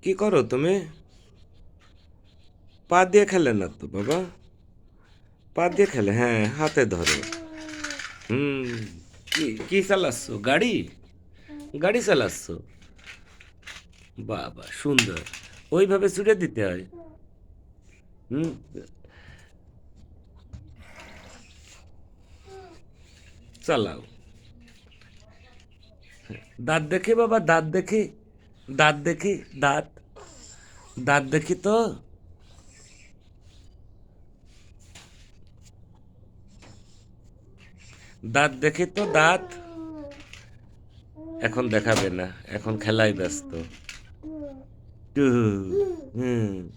কি করো তুমি? পা দিয়ে খেলে না তো বাবা। পা দিয়ে খেলে, হ্যাঁ, হাতে ধরো। হুম। কি কি চালাচ্ছ? গাড়ি? গাড়ি চালাচ্ছ? বাবা সুন্দর। ওইভাবে ছুড়ে দিতে হয়। হুম। চালাও। দাঁত দেখি বাবা, দাঁত দেখি। দাঁত দেখি। দাঁত। দাঁত দেখি তো। দাঁত দেখি তো, দাঁত। এখন দেখাবে না, এখন খেলায় ব্যস্ত। টু। হুম।